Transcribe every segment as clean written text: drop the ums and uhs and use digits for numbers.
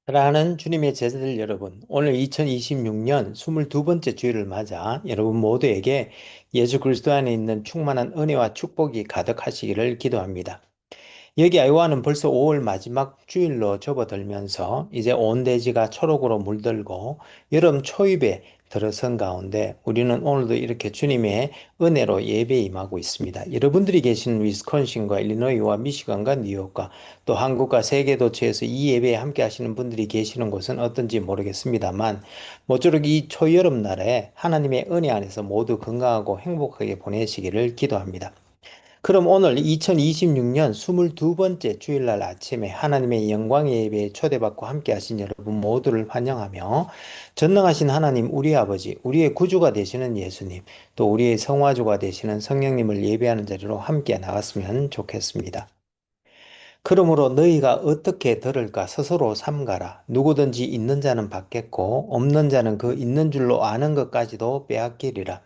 사랑하는 주님의 제자들 여러분, 오늘 2026년 22번째 주일을 맞아 여러분 모두에게 예수 그리스도 안에 있는 충만한 은혜와 축복이 가득하시기를 기도합니다. 여기 아이오와는 벌써 5월 마지막 주일로 접어들면서 이제 온 대지가 초록으로 물들고 여름 초입에 들어선 가운데 우리는 오늘도 이렇게 주님의 은혜로 예배에 임하고 있습니다. 여러분들이 계신 위스콘신과 일리노이와 미시간과 뉴욕과 또 한국과 세계 도처에서 이 예배에 함께 하시는 분들이 계시는 곳은 어떤지 모르겠습니다만 모쪼록 이 초여름 날에 하나님의 은혜 안에서 모두 건강하고 행복하게 보내시기를 기도합니다. 그럼 오늘 2026년 22번째 주일날 아침에 하나님의 영광의 예배에 초대받고 함께 하신 여러분 모두를 환영하며 전능하신 하나님 우리 아버지, 우리의 구주가 되시는 예수님, 또 우리의 성화주가 되시는 성령님을 예배하는 자리로 함께 나갔으면 좋겠습니다. 그러므로 너희가 어떻게 들을까 스스로 삼가라. 누구든지 있는 자는 받겠고 없는 자는 그 있는 줄로 아는 것까지도 빼앗기리라.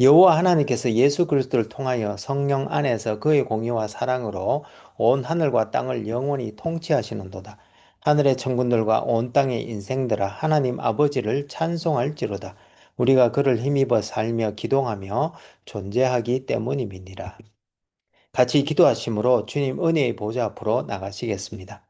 여호와 하나님께서 예수 그리스도를 통하여 성령 안에서 그의 공의와 사랑으로 온 하늘과 땅을 영원히 통치하시는도다. 하늘의 천군들과 온 땅의 인생들아 하나님 아버지를 찬송할지로다. 우리가 그를 힘입어 살며 기동하며 존재하기 때문임이니라. 같이 기도하심으로 주님 은혜의 보좌 앞으로 나가시겠습니다.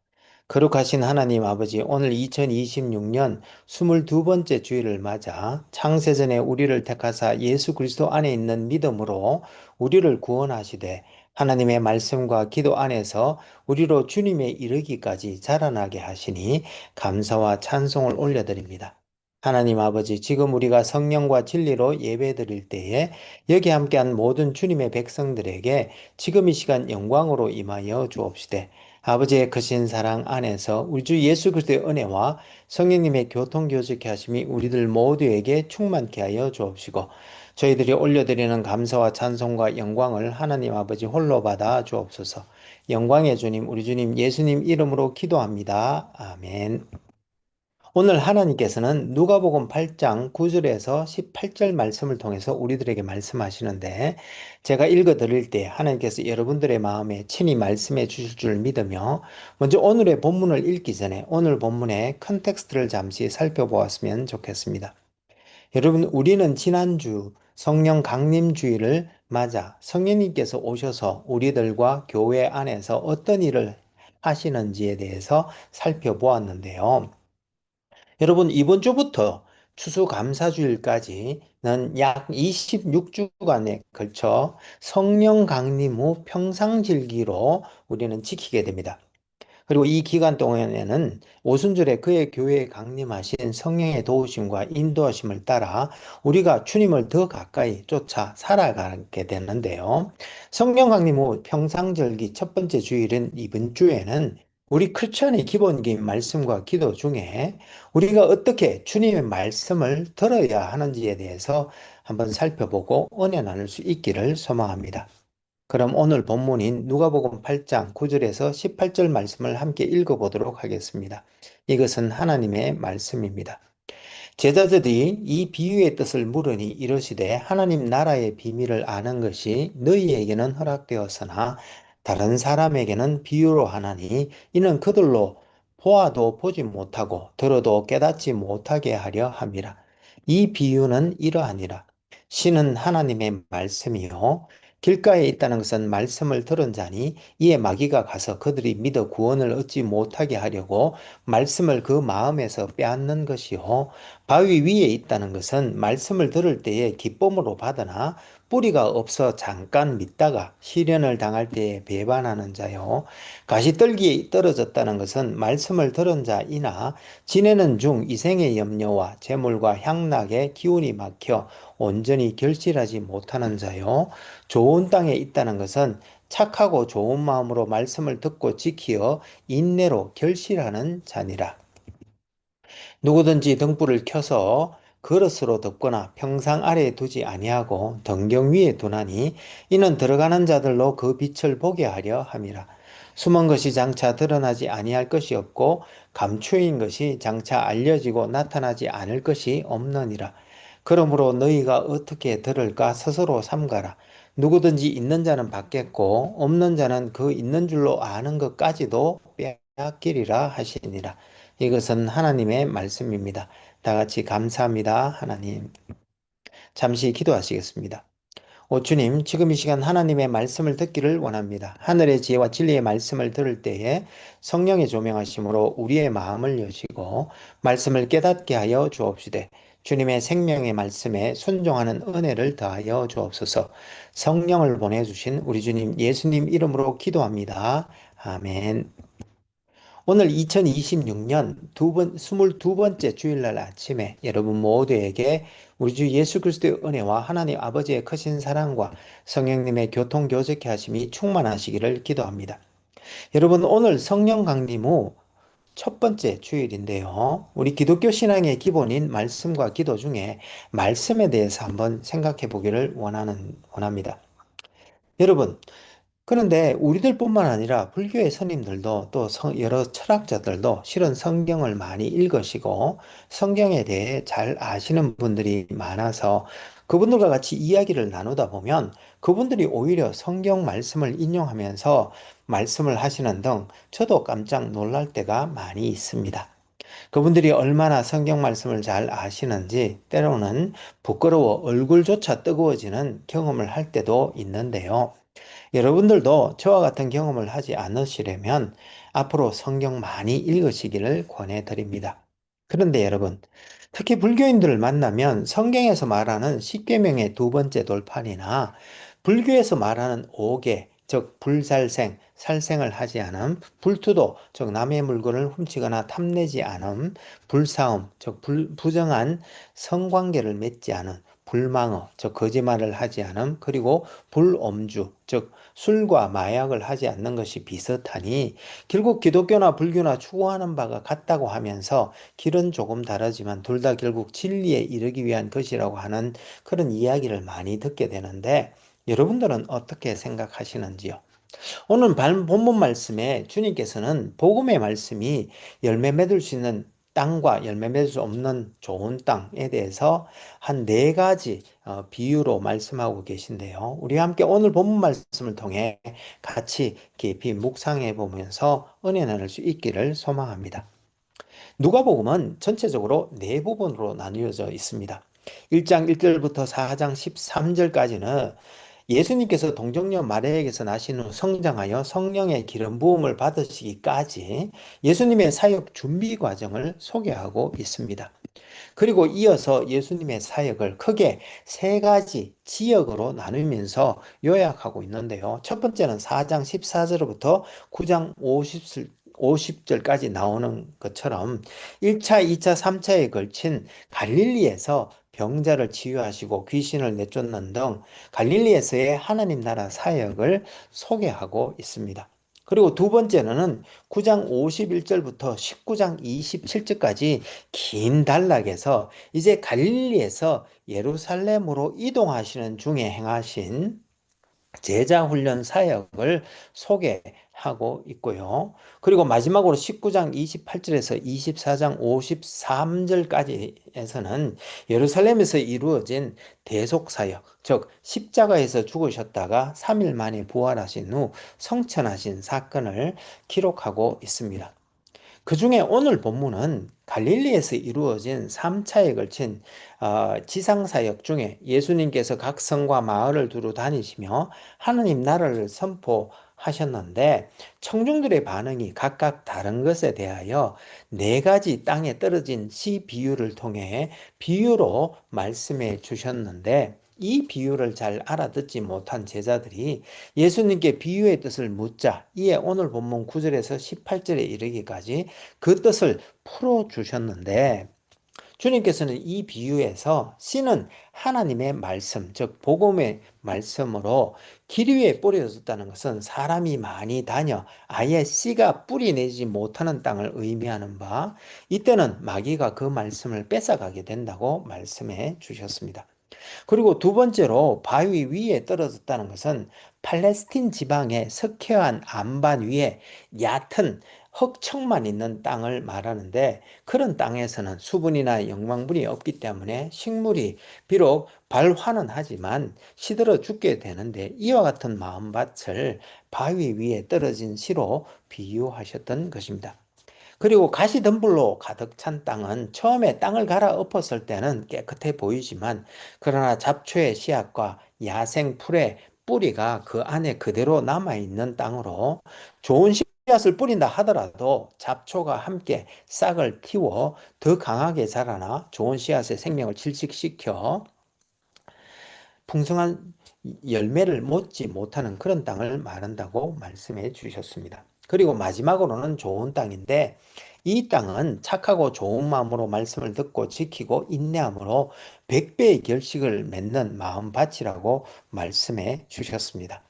거룩하신 하나님 아버지, 오늘 2026년 22번째 주일을 맞아 창세전에 우리를 택하사 예수 그리스도 안에 있는 믿음으로 우리를 구원하시되 하나님의 말씀과 기도 안에서 우리로 주님에 이르기까지 자라나게 하시니 감사와 찬송을 올려드립니다. 하나님 아버지, 지금 우리가 성령과 진리로 예배드릴 때에 여기 함께한 모든 주님의 백성들에게 지금 이 시간 영광으로 임하여 주옵시되 아버지의 크신 사랑 안에서 우리 주 예수 그리스도의 은혜와 성령님의 교통교제케 하심이 우리들 모두에게 충만케 하여 주옵시고 저희들이 올려드리는 감사와 찬송과 영광을 하나님 아버지 홀로 받아 주옵소서. 영광의 주님 우리 주님 예수님 이름으로 기도합니다. 아멘. 오늘 하나님께서는 누가복음 8장 9절에서 18절 말씀을 통해서 우리들에게 말씀하시는데 제가 읽어 드릴 때 하나님께서 여러분들의 마음에 친히 말씀해 주실 줄 믿으며 먼저 오늘의 본문을 읽기 전에 오늘 본문의 컨텍스트를 잠시 살펴보았으면 좋겠습니다. 여러분, 우리는 지난주 성령 강림주의를 맞아 성령님께서 오셔서 우리들과 교회 안에서 어떤 일을 하시는지에 대해서 살펴보았는데요. 여러분, 이번 주부터 추수감사주일까지는 약 26주간에 걸쳐 성령 강림 후 평상절기로 우리는 지키게 됩니다. 그리고 이 기간 동안에는 오순절에 그의 교회에 강림하신 성령의 도우심과 인도하심을 따라 우리가 주님을 더 가까이 쫓아 살아가게 되는데요. 성령 강림 후 평상절기 첫 번째 주일인 이번 주에는 우리 크리스천의 기본기인 말씀과 기도 중에 우리가 어떻게 주님의 말씀을 들어야 하는지에 대해서 한번 살펴보고 은혜 나눌 수 있기를 소망합니다. 그럼 오늘 본문인 누가복음 8장 9절에서 18절 말씀을 함께 읽어보도록 하겠습니다. 이것은 하나님의 말씀입니다. 제자들이 이 비유의 뜻을 물으니 이르시되 하나님 나라의 비밀을 아는 것이 너희에게는 허락되었으나 다른 사람에게는 비유로 하나니 이는 그들로 보아도 보지 못하고 들어도 깨닫지 못하게 하려 함이라. 이 비유는 이러하니라. 신은 하나님의 말씀이요 길가에 있다는 것은 말씀을 들은 자니 이에 마귀가 가서 그들이 믿어 구원을 얻지 못하게 하려고 말씀을 그 마음에서 빼앗는 것이요 바위 위에 있다는 것은 말씀을 들을 때에 기쁨으로 받으나 뿌리가 없어 잠깐 믿다가 시련을 당할 때에 배반하는 자요. 가시떨기에 떨어졌다는 것은 말씀을 들은 자이나 지내는 중 이생의 염려와 재물과 향락에 기운이 막혀 온전히 결실하지 못하는 자요. 좋은 땅에 있다는 것은 착하고 좋은 마음으로 말씀을 듣고 지키어 인내로 결실하는 자니라. 누구든지 등불을 켜서 그릇으로 덮거나 평상 아래에 두지 아니하고 등경 위에 두나니 이는 들어가는 자들로 그 빛을 보게 하려 함이라. 숨은 것이 장차 드러나지 아니할 것이 없고 감추인 것이 장차 알려지고 나타나지 않을 것이 없느니라. 그러므로 너희가 어떻게 들을까 스스로 삼가라. 누구든지 있는 자는 받겠고 없는 자는 그 있는 줄로 아는 것까지도 빼앗기리라 하시니라. 이것은 하나님의 말씀입니다. 다 같이 감사합니다. 하나님. 잠시 기도하시겠습니다. 오 주님, 지금 이 시간 하나님의 말씀을 듣기를 원합니다. 하늘의 지혜와 진리의 말씀을 들을 때에 성령의 조명하심으로 우리의 마음을 여시고 말씀을 깨닫게 하여 주옵시되 주님의 생명의 말씀에 순종하는 은혜를 더하여 주옵소서. 성령을 보내주신 우리 주님 예수님 이름으로 기도합니다. 아멘. 오늘 2026년 22번째 주일날 아침에 여러분 모두에게 우리 주 예수 그리스도의 은혜와 하나님 아버지의 크신 사랑과 성령님의 교통교제케 하심이 충만하시기를 기도합니다. 여러분 오늘 성령 강림 후 첫 번째 주일인데요. 우리 기독교 신앙의 기본인 말씀과 기도 중에 말씀에 대해서 한번 생각해 보기를 원합니다. 여러분, 그런데 우리들뿐만 아니라 불교의 스님들도 또 여러 철학자들도 실은 성경을 많이 읽으시고 성경에 대해 잘 아시는 분들이 많아서 그분들과 같이 이야기를 나누다 보면 그분들이 오히려 성경 말씀을 인용하면서 말씀을 하시는 등 저도 깜짝 놀랄 때가 많이 있습니다. 그분들이 얼마나 성경 말씀을 잘 아시는지 때로는 부끄러워 얼굴조차 뜨거워지는 경험을 할 때도 있는데요. 여러분들도 저와 같은 경험을 하지 않으시려면 앞으로 성경 많이 읽으시기를 권해드립니다. 그런데 여러분, 특히 불교인들을 만나면 성경에서 말하는 십계명의 두 번째 돌판이나 불교에서 말하는 오계, 즉 불살생, 살생을 하지 않음, 불투도, 즉 남의 물건을 훔치거나 탐내지 않음, 불사음, 즉 부정한 성관계를 맺지 않음, 불망어, 즉 거짓말을 하지 않음, 그리고 불엄주, 즉 술과 마약을 하지 않는 것이 비슷하니 결국 기독교나 불교나 추구하는 바가 같다고 하면서 길은 조금 다르지만 둘 다 결국 진리에 이르기 위한 것이라고 하는 그런 이야기를 많이 듣게 되는데 여러분들은 어떻게 생각하시는지요? 오늘 본문 말씀에 주님께서는 복음의 말씀이 열매 맺을 수 있는 땅과 열매 맺을 수 없는 좋은 땅에 대해서 한 네 가지 비유로 말씀하고 계신데요. 우리 함께 오늘 본문 말씀을 통해 같이 깊이 묵상해 보면서 은혜 나눌 수 있기를 소망합니다. 누가복음은 전체적으로 네 부분으로 나뉘어져 있습니다. 1장 1절부터 4장 13절까지는 예수님께서 동정녀 마리아에게서 나신 후 성장하여 성령의 기름 부음을 받으시기까지 예수님의 사역 준비 과정을 소개하고 있습니다. 그리고 이어서 예수님의 사역을 크게 세 가지 지역으로 나누면서 요약하고 있는데요. 첫 번째는 4장 14절부터 9장 50절까지 나오는 것처럼 1차, 2차, 3차에 걸친 갈릴리에서 병자를 치유하시고 귀신을 내쫓는 등 갈릴리에서의 하나님 나라 사역을 소개하고 있습니다. 그리고 두 번째는 9장 51절부터 19장 27절까지 긴 단락에서 이제 갈릴리에서 예루살렘으로 이동하시는 중에 행하신 제자 훈련 사역을 소개하고 있고요. 그리고 마지막으로 19장 28절에서 24장 53절까지에서는 예루살렘에서 이루어진 대속 사역, 즉 십자가에서 죽으셨다가 3일 만에 부활하신 후 성천하신 사건을 기록하고 있습니다. 그 중에 오늘 본문은 갈릴리에서 이루어진 3차에 걸친 지상사역 중에 예수님께서 각 성과 마을을 두루 다니시며 하나님 나라를 선포하셨는데 청중들의 반응이 각각 다른 것에 대하여 네 가지 땅에 떨어진 시 비유를 통해 비유로 말씀해 주셨는데 이 비유를 잘 알아듣지 못한 제자들이 예수님께 비유의 뜻을 묻자 이에 오늘 본문 9절에서 18절에 이르기까지 그 뜻을 풀어주셨는데 주님께서는 이 비유에서 씨는 하나님의 말씀, 즉 복음의 말씀으로 길 위에 뿌려졌다는 것은 사람이 많이 다녀 아예 씨가 뿌리 내지 못하는 땅을 의미하는 바 이때는 마귀가 그 말씀을 뺏어가게 된다고 말씀해 주셨습니다. 그리고 두 번째로 바위 위에 떨어졌다는 것은 팔레스틴 지방의 석회암 안반 위에 얕은 흙청만 있는 땅을 말하는데 그런 땅에서는 수분이나 영양분이 없기 때문에 식물이 비록 발화는 하지만 시들어 죽게 되는데 이와 같은 마음밭을 바위 위에 떨어진 시로 비유하셨던 것입니다. 그리고 가시덤불로 가득 찬 땅은 처음에 땅을 갈아 엎었을 때는 깨끗해 보이지만 그러나 잡초의 씨앗과 야생 풀의 뿌리가 그 안에 그대로 남아있는 땅으로 좋은 씨앗을 뿌린다 하더라도 잡초가 함께 싹을 틔워 더 강하게 자라나 좋은 씨앗의 생명을 질식시켜 풍성한 열매를 맺지 못하는 그런 땅을 말한다고 말씀해 주셨습니다. 그리고 마지막으로는 좋은 땅인데 이 땅은 착하고 좋은 마음으로 말씀을 듣고 지키고 인내함으로 100배의 결실을 맺는 마음밭이라고 말씀해 주셨습니다.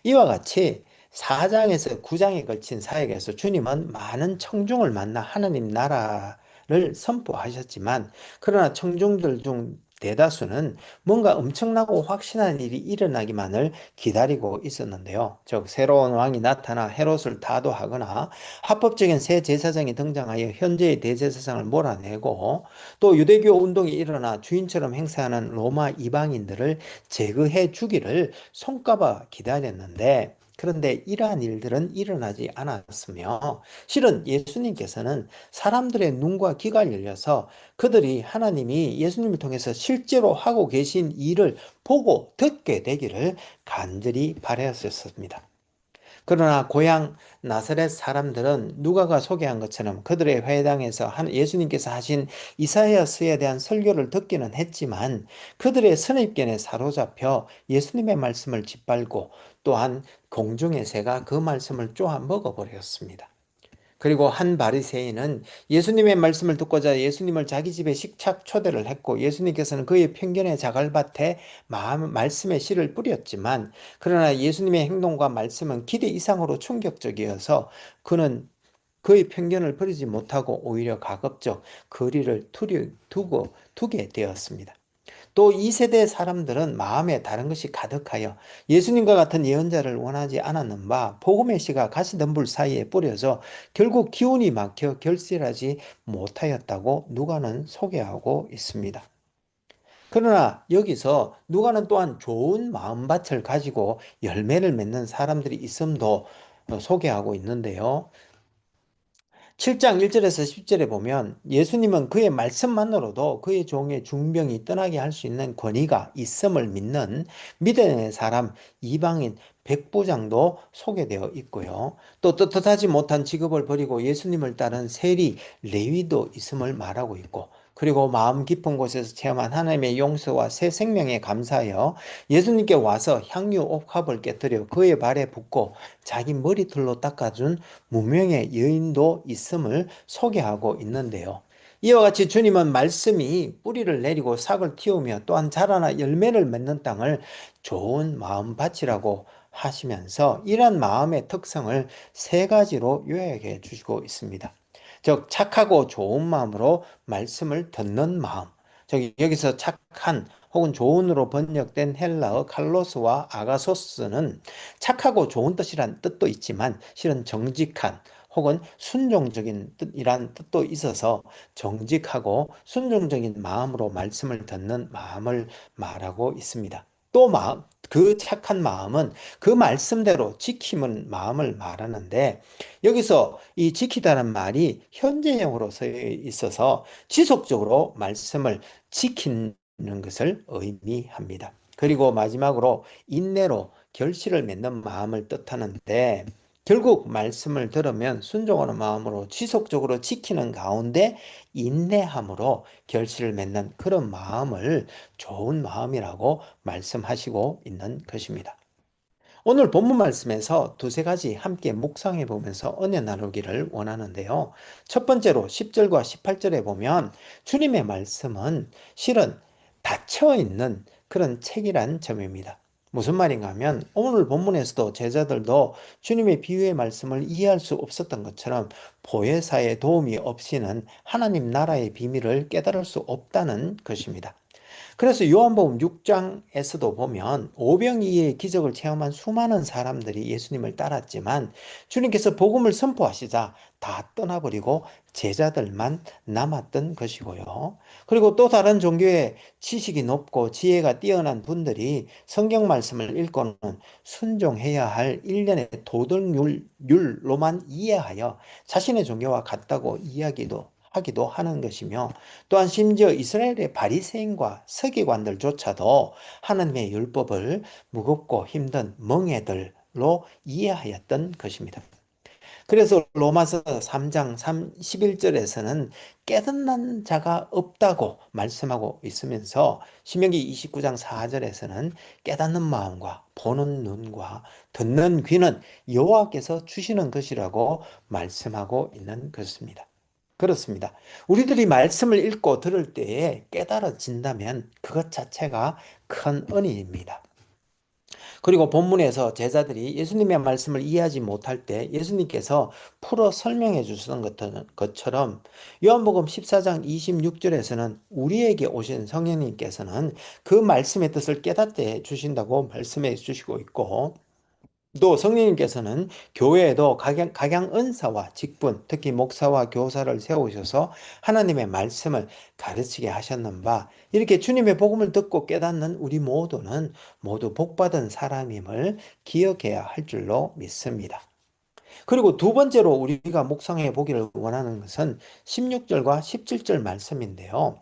이와 같이 4장에서 9장에 걸친 사역에서 주님은 많은 청중을 만나 하나님 나라를 선포하셨지만 그러나 청중들 중 대다수는 뭔가 엄청나고 확신한 일이 일어나기만을 기다리고 있었는데요. 즉 새로운 왕이 나타나 헤롯을 다도하거나 합법적인 새 제사장이 등장하여 현재의 대제사장을 몰아내고 또 유대교 운동이 일어나 주인처럼 행세하는 로마 이방인들을 제거해 주기를 손꼽아 기다렸는데 그런데 이러한 일들은 일어나지 않았으며 실은 예수님께서는 사람들의 눈과 귀가 열려서 그들이 하나님이 예수님을 통해서 실제로 하고 계신 일을 보고 듣게 되기를 간절히 바라였었습니다. 그러나 고향 나사렛 사람들은 누가가 소개한 것처럼 그들의 회당에서 예수님께서 하신 이사야서에 대한 설교를 듣기는 했지만 그들의 선입견에 사로잡혀 예수님의 말씀을 짓밟고 또한 공중의 새가 그 말씀을 쪼아 먹어버렸습니다. 그리고 한 바리새인은 예수님의 말씀을 듣고자 예수님을 자기 집에 식착 초대를 했고 예수님께서는 그의 편견의 자갈밭에 말씀의 씨를 뿌렸지만 그러나 예수님의 행동과 말씀은 기대 이상으로 충격적이어서 그는 그의 편견을 버리지 못하고 오히려 가급적 거리를 두게 되었습니다. 또 이 세대 사람들은 마음에 다른 것이 가득하여 예수님과 같은 예언자를 원하지 않았는 바 복음의 씨가 가시덤불 사이에 뿌려져 결국 기운이 막혀 결실하지 못하였다고 누가는 소개하고 있습니다. 그러나 여기서 누가는 또한 좋은 마음밭을 가지고 열매를 맺는 사람들이 있음도 소개하고 있는데요. 7장 1절에서 10절에 보면 예수님은 그의 말씀만으로도 그의 종의 중병이 떠나게 할 수 있는 권위가 있음을 믿는 믿음의 사람 이방인 백부장도 소개되어 있고요. 또 떳떳하지 못한 직업을 버리고 예수님을 따른 세리 레위도 있음을 말하고 있고 그리고 마음 깊은 곳에서 체험한 하나님의 용서와 새 생명에 감사하여 예수님께 와서 향유 옥합을 깨뜨려 그의 발에 붓고 자기 머리털로 닦아준 무명의 여인도 있음을 소개하고 있는데요. 이와 같이 주님은 말씀이 뿌리를 내리고 싹을 틔우며 또한 자라나 열매를 맺는 땅을 좋은 마음밭이라고 하시면서 이러한 마음의 특성을 세 가지로 요약해 주시고 있습니다. 즉 착하고 좋은 마음으로 말씀을 듣는 마음. 여기서 착한 혹은 좋은으로 번역된 헬라어 칼로스와 아가소스는 착하고 좋은 뜻이란 뜻도 있지만 실은 정직한 혹은 순종적인 뜻이란 뜻도 있어서 정직하고 순종적인 마음으로 말씀을 듣는 마음을 말하고 있습니다. 또 그 착한 마음은 그 말씀대로 지키는 마음을 말하는데 여기서 이 지키다는 말이 현재형으로 써 있어서 지속적으로 말씀을 지키는 것을 의미합니다. 그리고 마지막으로 인내로 결실을 맺는 마음을 뜻하는데 결국 말씀을 들으면 순종하는 마음으로 지속적으로 지키는 가운데 인내함으로 결실을 맺는 그런 마음을 좋은 마음이라고 말씀하시고 있는 것입니다. 오늘 본문 말씀에서 두세 가지 함께 묵상해 보면서 은혜 나누기를 원하는데요. 첫 번째로 10절과 18절에 보면 주님의 말씀은 실은 닫혀 있는 그런 책이란 점입니다. 무슨 말인가 하면 오늘 본문에서도 제자들도 주님의 비유의 말씀을 이해할 수 없었던 것처럼 보혜사의 도움이 없이는 하나님 나라의 비밀을 깨달을 수 없다는 것입니다. 그래서 요한복음 6장에서도 보면 오병이의 기적을 체험한 수많은 사람들이 예수님을 따랐지만 주님께서 복음을 선포하시자 다 떠나버리고 제자들만 남았던 것이고요. 그리고 또 다른 종교의 지식이 높고 지혜가 뛰어난 분들이 성경 말씀을 읽고는 순종해야 할 일련의 도덕률로만 이해하여 자신의 종교와 같다고 이야기도 하기도 하는 것이며, 또한 심지어 이스라엘의 바리새인과 서기관들조차도 하나님의 율법을 무겁고 힘든 멍에들로 이해하였던 것입니다. 그래서 로마서 3장 11절에서는 깨닫는 자가 없다고 말씀하고 있으면서 신명기 29장 4절에서는 깨닫는 마음과 보는 눈과 듣는 귀는 여호와께서 주시는 것이라고 말씀하고 있는 것입니다. 그렇습니다. 우리들이 말씀을 읽고 들을 때에 깨달아진다면 그것 자체가 큰 은혜입니다. 그리고 본문에서 제자들이 예수님의 말씀을 이해하지 못할 때 예수님께서 풀어 설명해 주시던 것처럼 요한복음 14장 26절에서는 우리에게 오신 성령님께서는 그 말씀의 뜻을 깨닫게 주신다고 말씀해 주시고 있고, 또 성령님께서는 교회에도 각양 은사와 직분, 특히 목사와 교사를 세우셔서 하나님의 말씀을 가르치게 하셨는 바, 이렇게 주님의 복음을 듣고 깨닫는 우리 모두는 모두 복받은 사람임을 기억해야 할 줄로 믿습니다. 그리고 두 번째로 우리가 묵상해 보기를 원하는 것은 16절과 17절 말씀인데요.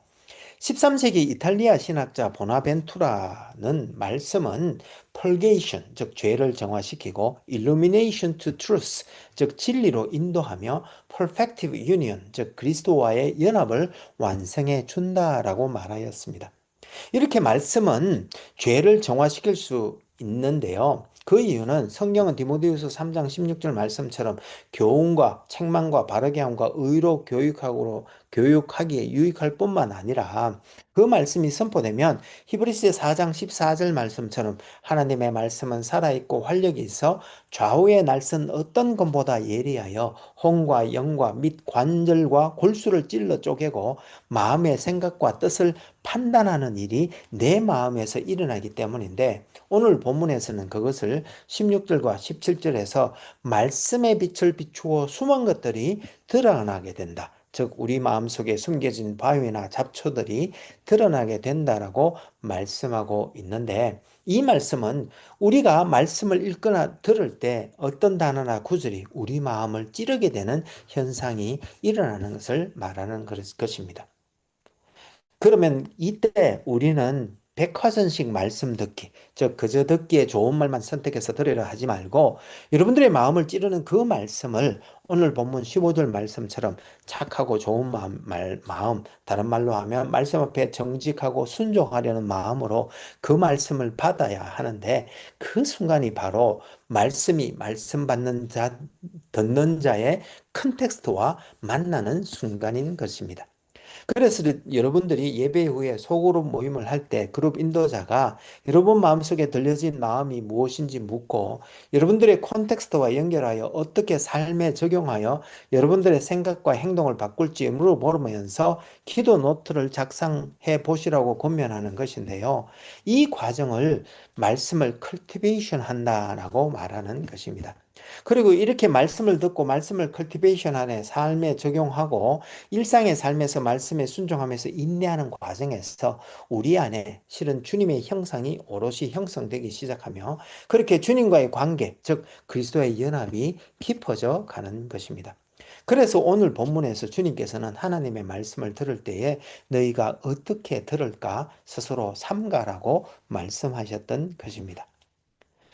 13세기 이탈리아 신학자 보나벤투라는 말씀은 펄게이션, 즉 죄를 정화시키고 illumination to truth, 즉 진리로 인도하며 perfective union, 즉 그리스도와의 연합을 완성해 준다라고 말하였습니다. 이렇게 말씀은 죄를 정화시킬 수 있는데요. 그 이유는 성경은 디모데후서 3장 16절 말씀처럼 교훈과 책망과 바르게 함과 의로 교육하기에 유익할 뿐만 아니라, 그 말씀이 선포되면 히브리서 4장 14절 말씀처럼 하나님의 말씀은 살아있고 활력이 있어 좌우의 날선 어떤 것보다 예리하여 혼과 영과 및 관절과 골수를 찔러 쪼개고 마음의 생각과 뜻을 판단하는 일이 내 마음에서 일어나기 때문인데, 오늘 본문에서는 그것을 16절과 17절에서 말씀의 빛을 비추어 숨은 것들이 드러나게 된다, 즉 우리 마음속에 숨겨진 바위나 잡초들이 드러나게 된다라고 말씀하고 있는데, 이 말씀은 우리가 말씀을 읽거나 들을 때 어떤 단어나 구절이 우리 마음을 찌르게 되는 현상이 일어나는 것을 말하는 것입니다. 그러면 이때 우리는 백화점식 말씀 듣기, 즉 그저 듣기에 좋은 말만 선택해서 들으려 하지 말고, 여러분들의 마음을 찌르는 그 말씀을 오늘 본문 15절 말씀처럼 착하고 좋은 마음, 다른 말로 하면 말씀 앞에 정직하고 순종하려는 마음으로 그 말씀을 받아야 하는데, 그 순간이 바로 말씀이 말씀 받는 자, 듣는 자의 컨텍스트와 만나는 순간인 것입니다. 그래서 여러분들이 예배 후에 소그룹 모임을 할 때 그룹 인도자가 여러분 마음속에 들려진 마음이 무엇인지 묻고, 여러분들의 콘텍스트와 연결하여 어떻게 삶에 적용하여 여러분들의 생각과 행동을 바꿀지 물어보면서 기도 노트를 작성해 보시라고 권면하는 것인데요. 이 과정을 말씀을 컬티베이션 한다라고 말하는 것입니다. 그리고 이렇게 말씀을 듣고 말씀을 컬티베이션 안에 삶에 적용하고 일상의 삶에서 말씀에 순종하면서 인내하는 과정에서 우리 안에 실은 주님의 형상이 오롯이 형성되기 시작하며, 그렇게 주님과의 관계, 즉 그리스도의 연합이 깊어져 가는 것입니다. 그래서 오늘 본문에서 주님께서는 하나님의 말씀을 들을 때에 너희가 어떻게 들을까 스스로 삼가라고 말씀하셨던 것입니다.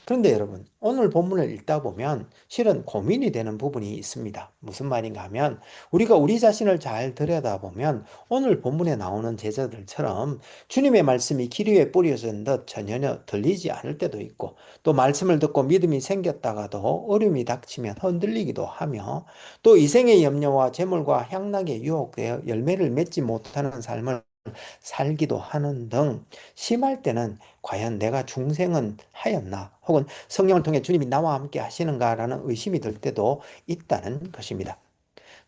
그런데 여러분, 오늘 본문을 읽다 보면 실은 고민이 되는 부분이 있습니다. 무슨 말인가 하면, 우리가 우리 자신을 잘 들여다보면 오늘 본문에 나오는 제자들처럼 주님의 말씀이 길 위에 뿌려진 듯 전혀 들리지 않을 때도 있고, 또 말씀을 듣고 믿음이 생겼다가도 어려움이 닥치면 흔들리기도 하며, 또 이생의 염려와 재물과 향락에 유혹되어 열매를 맺지 못하는 삶을 살기도 하는 등, 심할 때는 과연 내가 중생은 하였나, 혹은 성령을 통해 주님이 나와 함께 하시는가라는 의심이 들 때도 있다는 것입니다.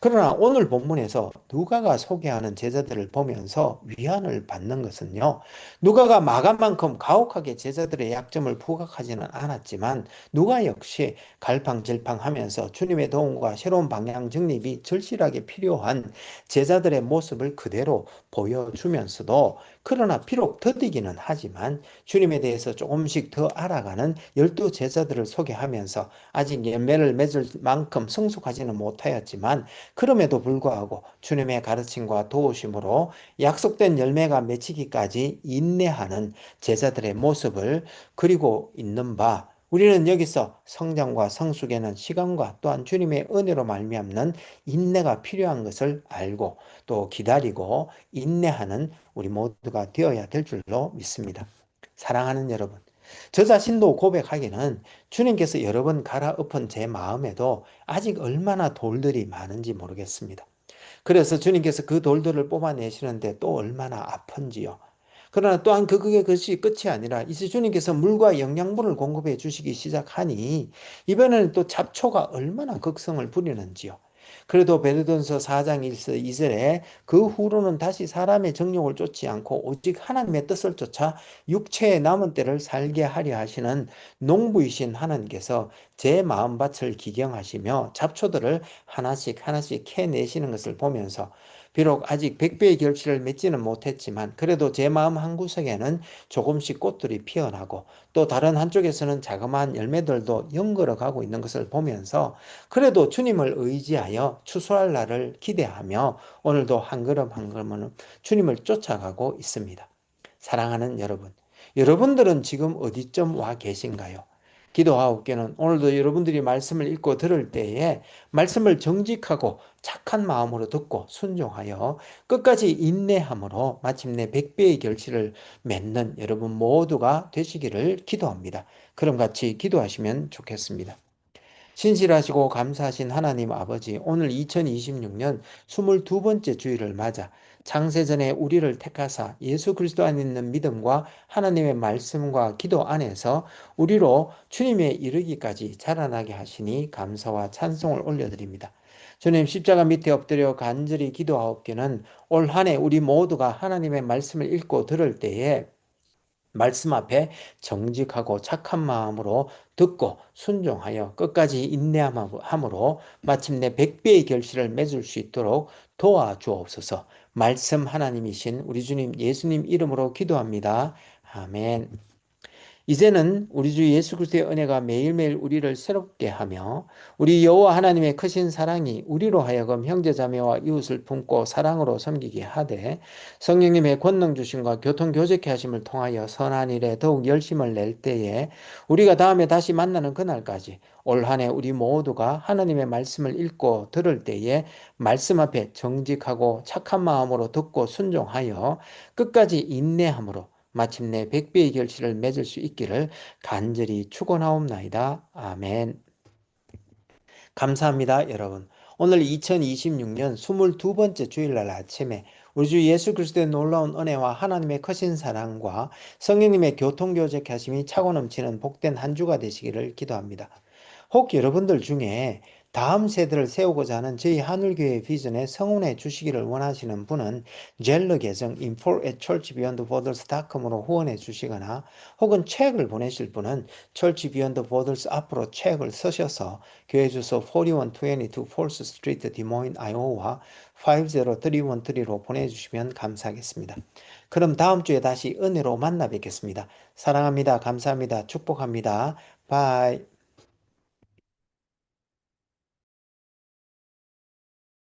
그러나 오늘 본문에서 누가가 소개하는 제자들을 보면서 위안을 받는 것은요. 누가가 마감만큼 가혹하게 제자들의 약점을 부각하지는 않았지만 누가 역시 갈팡질팡하면서 주님의 도움과 새로운 방향 정립이 절실하게 필요한 제자들의 모습을 그대로 보여주면서도 그러나 비록 더디기는 하지만 주님에 대해서 조금씩 더 알아가는 열두 제자들을 소개하면서 아직 열매를 맺을 만큼 성숙하지는 못하였지만 그럼에도 불구하고 주님의 가르침과 도우심으로 약속된 열매가 맺히기까지 인내하는 제자들의 모습을 그리고 있는 바 우리는 여기서 성장과 성숙에는 시간과 또한 주님의 은혜로 말미암는 인내가 필요한 것을 알고 또 기다리고 인내하는 우리 모두가 되어야 될 줄로 믿습니다. 사랑하는 여러분, 저 자신도 고백하기는 주님께서 여러 번 갈아엎은 제 마음에도 아직 얼마나 돌들이 많은지 모르겠습니다. 그래서 주님께서 그 돌들을 뽑아내시는데 또 얼마나 아픈지요. 그러나 또한 그것이 끝이 아니라 이제 주님께서 물과 영양분을 공급해 주시기 시작하니 이번에는 또 잡초가 얼마나 극성을 부리는지요. 그래도 베드로전서 4장 1서 2절에 그 후로는 다시 사람의 정욕을 쫓지 않고 오직 하나님의 뜻을 쫓아 육체의 남은 때를 살게 하려 하시는 농부이신 하나님께서 제 마음밭을 기경하시며 잡초들을 하나씩 하나씩 캐내시는 것을 보면서 비록 아직 100배의 결실을 맺지는 못했지만 그래도 제 마음 한구석에는 조금씩 꽃들이 피어나고 또 다른 한쪽에서는 자그마한 열매들도 연걸어 가고 있는 것을 보면서 그래도 주님을 의지하여 추수할 날을 기대하며 오늘도 한 걸음 한 걸음은 주님을 쫓아가고 있습니다. 사랑하는 여러분, 여러분들은 지금 어디쯤 와 계신가요? 기도하옵기는 오늘도 여러분들이 말씀을 읽고 들을 때에 말씀을 정직하고 착한 마음으로 듣고 순종하여 끝까지 인내함으로 마침내 100배의 결실을 맺는 여러분 모두가 되시기를 기도합니다. 그럼 같이 기도하시면 좋겠습니다. 신실하시고 감사하신 하나님 아버지, 오늘 2026년 22번째 주일을 맞아 창세전에 우리를 택하사 예수 그리스도 안에 있는 믿음과 하나님의 말씀과 기도 안에서 우리로 주님에 이르기까지 자라나게 하시니 감사와 찬송을 올려드립니다. 주님 십자가 밑에 엎드려 간절히 기도하옵기는 올 한 해 우리 모두가 하나님의 말씀을 읽고 들을 때에 말씀 앞에 정직하고 착한 마음으로 듣고 순종하여 끝까지 인내함으로 마침내 100배의 결실을 맺을 수 있도록 도와주옵소서. 말씀 하나님이신 우리 주님 예수님 이름으로 기도합니다. 아멘. 이제는 우리 주 예수 그리스도의 은혜가 매일매일 우리를 새롭게 하며 우리 여호와 하나님의 크신 사랑이 우리로 하여금 형제자매와 이웃을 품고 사랑으로 섬기게 하되 성령님의 권능 주심과 교통 교제케 하심을 통하여 선한 일에 더욱 열심을 낼 때에 우리가 다음에 다시 만나는 그날까지 올 한 해 우리 모두가 하나님의 말씀을 읽고 들을 때에 말씀 앞에 정직하고 착한 마음으로 듣고 순종하여 끝까지 인내함으로 마침내 100배의 결실을 맺을 수 있기를 간절히 축원하옵나이다. 아멘. 감사합니다, 여러분. 오늘 2026년 22번째 주일날 아침에 우리 주 예수 그리스도의 놀라운 은혜와 하나님의 크신 사랑과 성령님의 교통교제케 하심이 차고 넘치는 복된 한 주가 되시기를 기도합니다. 혹 여러분들 중에 다음 세대를 세우고자 하는 저희 하늘교회 비전에 성원해 주시기를 원하시는 분은 젤러 계정 info@churchbeyondborders.com으로 후원해 주시거나 혹은 책을 보내실 분은 Church Beyond Borders 앞으로 책을 쓰셔서 교회 주소 4122 Fourth Street, Des Moines, Iowa 50313로 보내주시면 감사하겠습니다. 그럼 다음 주에 다시 은혜로 만나 뵙겠습니다. 사랑합니다. 감사합니다. 축복합니다. 바이.